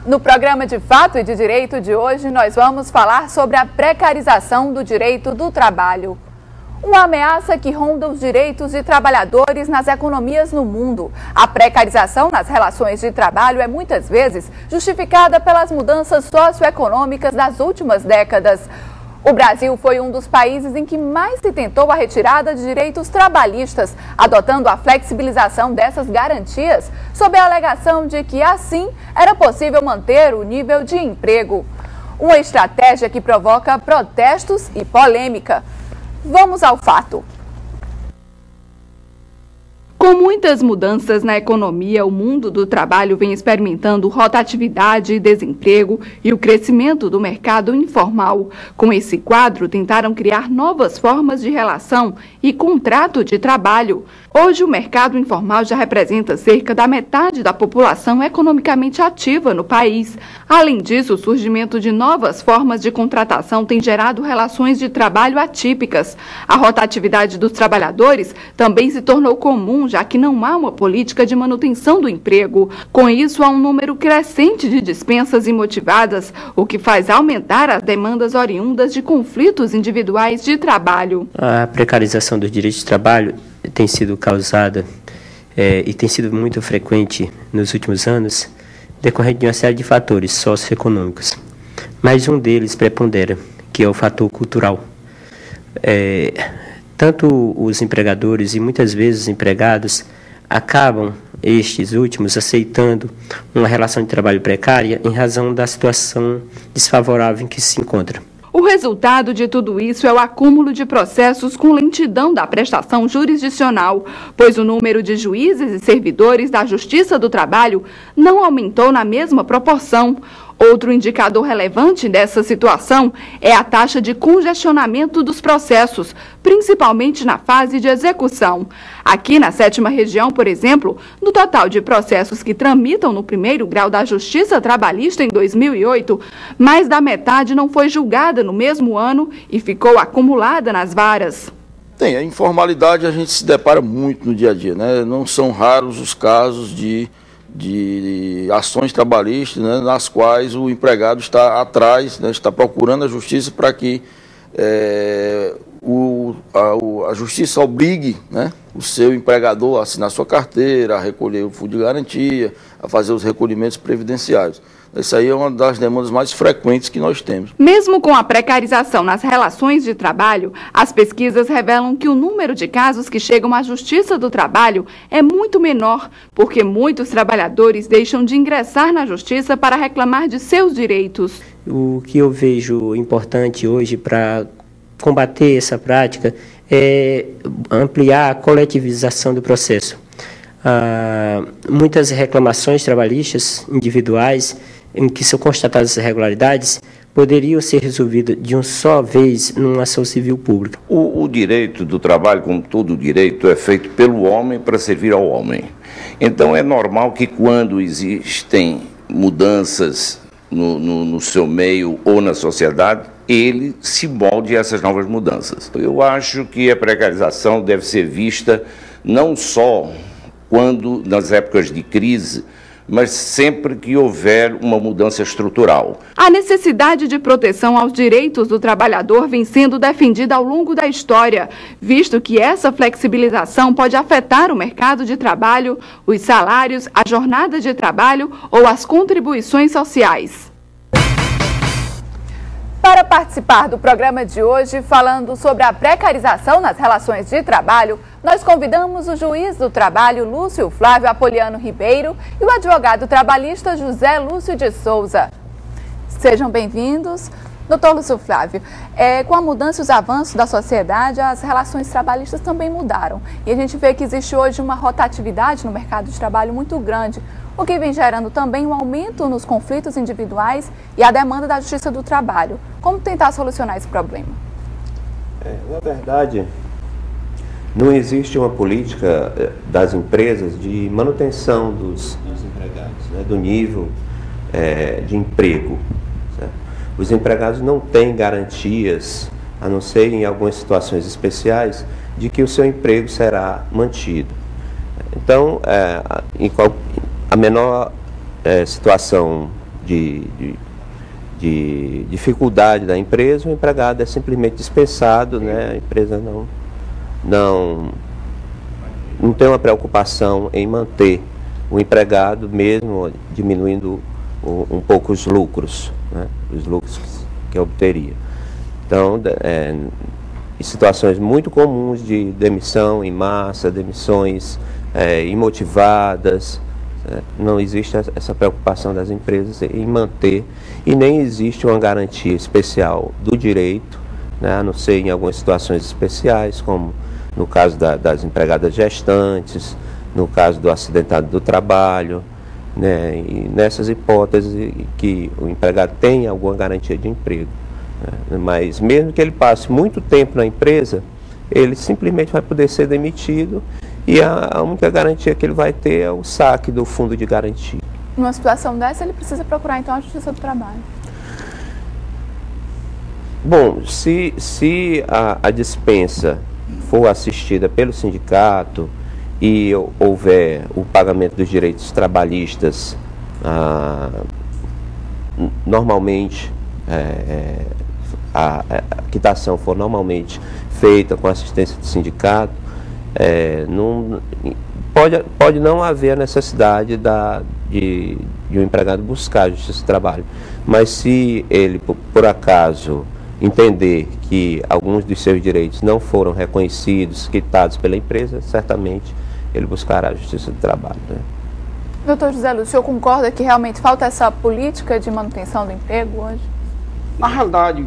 No programa de Fato e de Direito de hoje, nós vamos falar sobre a precarização do direito do trabalho. Uma ameaça que ronda os direitos de trabalhadores nas economias no mundo. A precarização nas relações de trabalho é muitas vezes justificada pelas mudanças socioeconômicas das últimas décadas. O Brasil foi um dos países em que mais se tentou a retirada de direitos trabalhistas, adotando a flexibilização dessas garantias, sob a alegação de que assim era possível manter o nível de emprego. Uma estratégia que provoca protestos e polêmica. Vamos ao fato. Com muitas mudanças na economia, o mundo do trabalho vem experimentando rotatividade e desemprego e o crescimento do mercado informal. Com esse quadro, tentaram criar novas formas de relação e contrato de trabalho. Hoje, o mercado informal já representa cerca da metade da população economicamente ativa no país. Além disso, o surgimento de novas formas de contratação tem gerado relações de trabalho atípicas. A rotatividade dos trabalhadores também se tornou comum, já que não há uma política de manutenção do emprego. Com isso, há um número crescente de dispensas imotivadas, o que faz aumentar as demandas oriundas de conflitos individuais de trabalho. A precarização dos direitos de trabalho tem sido causada e tem sido muito frequente nos últimos anos, decorrente de uma série de fatores socioeconômicos. Mas um deles prepondera, que é o fator cultural. Tanto os empregadores e muitas vezes os empregados acabam, estes últimos, aceitando uma relação de trabalho precária em razão da situação desfavorável em que se encontra. O resultado de tudo isso é o acúmulo de processos com lentidão da prestação jurisdicional, pois o número de juízes e servidores da Justiça do Trabalho não aumentou na mesma proporção. Outro indicador relevante dessa situação é a taxa de congestionamento dos processos, principalmente na fase de execução. Aqui na 7ª Região, por exemplo, no total de processos que tramitam no primeiro grau da Justiça Trabalhista em 2008, mais da metade não foi julgada no mesmo ano e ficou acumulada nas varas. A informalidade a gente se depara muito no dia a dia, né? Não são raros os casos de ações trabalhistas, né, nas quais o empregado está atrás, né, está procurando a justiça para que a justiça obrigue, né, o seu empregador a assinar sua carteira, a recolher o fundo de garantia, a fazer os recolhimentos previdenciários. Essa aí é uma das demandas mais frequentes que nós temos. Mesmo com a precarização nas relações de trabalho, as pesquisas revelam que o número de casos que chegam à Justiça do Trabalho é muito menor, porque muitos trabalhadores deixam de ingressar na Justiça para reclamar de seus direitos. O que eu vejo importante hoje para combater essa prática é ampliar a coletivização do processo. Muitas reclamações trabalhistas individuais em que são constatadas irregularidades poderiam ser resolvidas de uma só vez numa ação civil pública. O direito do trabalho, como todo direito, é feito pelo homem para servir ao homem. Então é normal que quando existem mudanças no seu meio ou na sociedade, ele se molde a essas novas mudanças. Eu acho que a precarização deve ser vista não só quando nas épocas de crise, mas sempre que houver uma mudança estrutural. A necessidade de proteção aos direitos do trabalhador vem sendo defendida ao longo da história, visto que essa flexibilização pode afetar o mercado de trabalho, os salários, a jornada de trabalho ou as contribuições sociais. Para participar do programa de hoje, falando sobre a precarização nas relações de trabalho, nós convidamos o juiz do trabalho, Lúcio Flávio Apoliano Ribeiro, e o advogado trabalhista, José Lúcio de Souza. Sejam bem-vindos. Doutor Lúcio Flávio, com a mudança e os avanços da sociedade, as relações trabalhistas também mudaram. E a gente vê que existe hoje uma rotatividade no mercado de trabalho muito grande, o que vem gerando também um aumento nos conflitos individuais e a demanda da Justiça do Trabalho. Como tentar solucionar esse problema? Na verdade, não existe uma política das empresas de manutenção dos empregados, né, do nível de emprego. Certo? Os empregados não têm garantias, a não ser em algumas situações especiais, de que o seu emprego será mantido. Então, a menor situação de dificuldade da empresa, o empregado é simplesmente dispensado, né? A empresa não tem uma preocupação em manter o empregado, mesmo diminuindo um pouco os lucros, né? Os lucros que obteria. Então, em situações muito comuns de demissão em massa, demissões imotivadas, não existe essa preocupação das empresas em manter, e nem existe uma garantia especial do direito, né? A não ser em algumas situações especiais, como no caso das empregadas gestantes, no caso do acidentado do trabalho, né? E nessas hipóteses que o empregado tem alguma garantia de emprego, né? Mas mesmo que ele passe muito tempo na empresa, ele simplesmente vai poder ser demitido, e a única garantia que ele vai ter é o saque do fundo de garantia. Numa situação dessa, ele precisa procurar então a Justiça do Trabalho. Bom, se a dispensa for assistida pelo sindicato e houver o pagamento dos direitos trabalhistas, normalmente, a quitação for normalmente feita com assistência do sindicato, pode não haver a necessidade de um empregado buscar a Justiça do Trabalho. Mas se ele, por acaso, entender que alguns dos seus direitos não foram reconhecidos, quitados pela empresa, certamente ele buscará a Justiça do Trabalho, né? Doutor José Lúcio, o senhor concorda que realmente falta essa política de manutenção do emprego hoje? Na realidade, o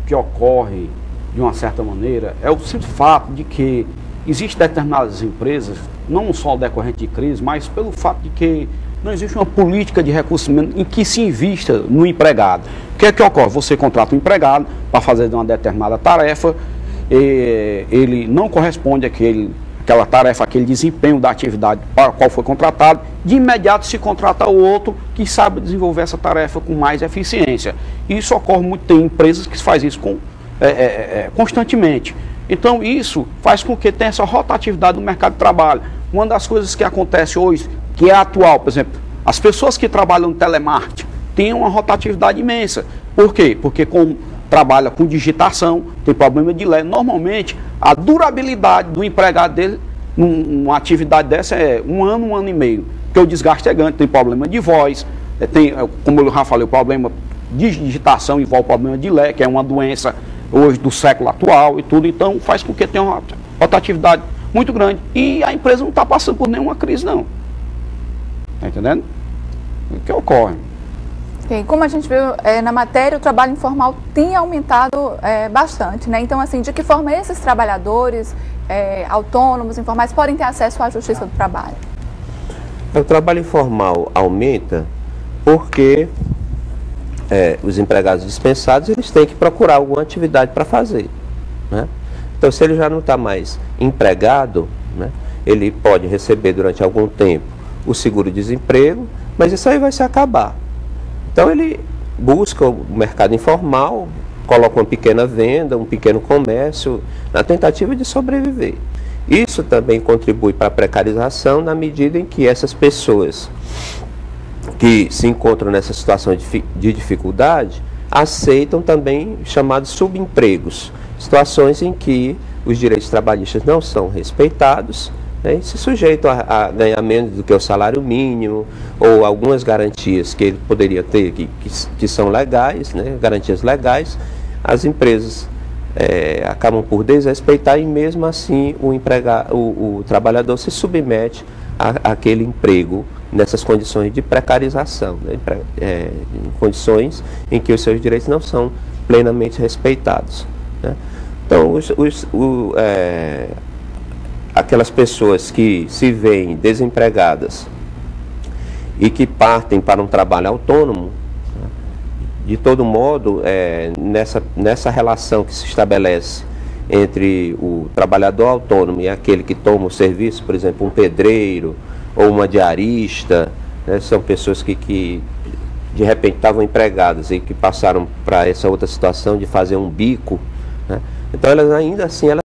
que ocorre, de uma certa maneira, é o simples fato de que existem determinadas empresas, não só decorrente de crise, mas pelo fato de que não existe uma política de recursos humanos em que se invista no empregado. O que é que ocorre? Você contrata um empregado para fazer uma determinada tarefa, ele não corresponde àquela tarefa, àquele desempenho da atividade para a qual foi contratado, de imediato se contrata o outro que sabe desenvolver essa tarefa com mais eficiência. Isso ocorre muito, tem empresas que fazem isso constantemente. Então isso faz com que tenha essa rotatividade no mercado de trabalho. Uma das coisas que acontece hoje, que é atual, por exemplo, as pessoas que trabalham no telemarketing têm uma rotatividade imensa. Por quê? Porque como trabalha com digitação, tem problema de ler. Normalmente, a durabilidade do empregado dele numa atividade dessa é um ano e meio. Porque o desgaste é grande, tem problema de voz, tem, como eu já falei, o problema de digitação envolve o problema de ler, que é uma doença hoje do século atual e tudo. Então, faz com que tenha uma rotatividade muito grande. E a empresa não está passando por nenhuma crise, não. Está entendendo? O que ocorre? Okay. Como a gente viu na matéria, o trabalho informal tem aumentado bastante, né? Então, assim, de que forma esses trabalhadores autônomos, informais, podem ter acesso à Justiça do Trabalho? O trabalho informal aumenta porque os empregados dispensados, eles têm que procurar alguma atividade para fazer, né? Então, se ele já não está mais empregado, né, ele pode receber durante algum tempo o seguro-desemprego, mas isso aí vai se acabar. Então, ele busca o mercado informal, coloca uma pequena venda, um pequeno comércio, na tentativa de sobreviver. Isso também contribui para a precarização na medida em que essas pessoas que se encontram nessa situação de dificuldade aceitam também chamados subempregos, situações em que os direitos trabalhistas não são respeitados, né, e se sujeitam a ganhar menos do que o salário mínimo ou algumas garantias que ele poderia ter que são legais, né, garantias legais. As empresas acabam por desrespeitar e mesmo assim o trabalhador se submete àquele emprego nessas condições de precarização, né, em condições em que os seus direitos não são plenamente respeitados, né. Então, aquelas pessoas que se veem desempregadas e que partem para um trabalho autônomo, de todo modo, nessa relação que se estabelece entre o trabalhador autônomo e aquele que toma o serviço, por exemplo, um pedreiro ou uma diarista, né, são pessoas que de repente estavam empregadas e que passaram para essa outra situação de fazer um bico, né? Então, elas ainda assim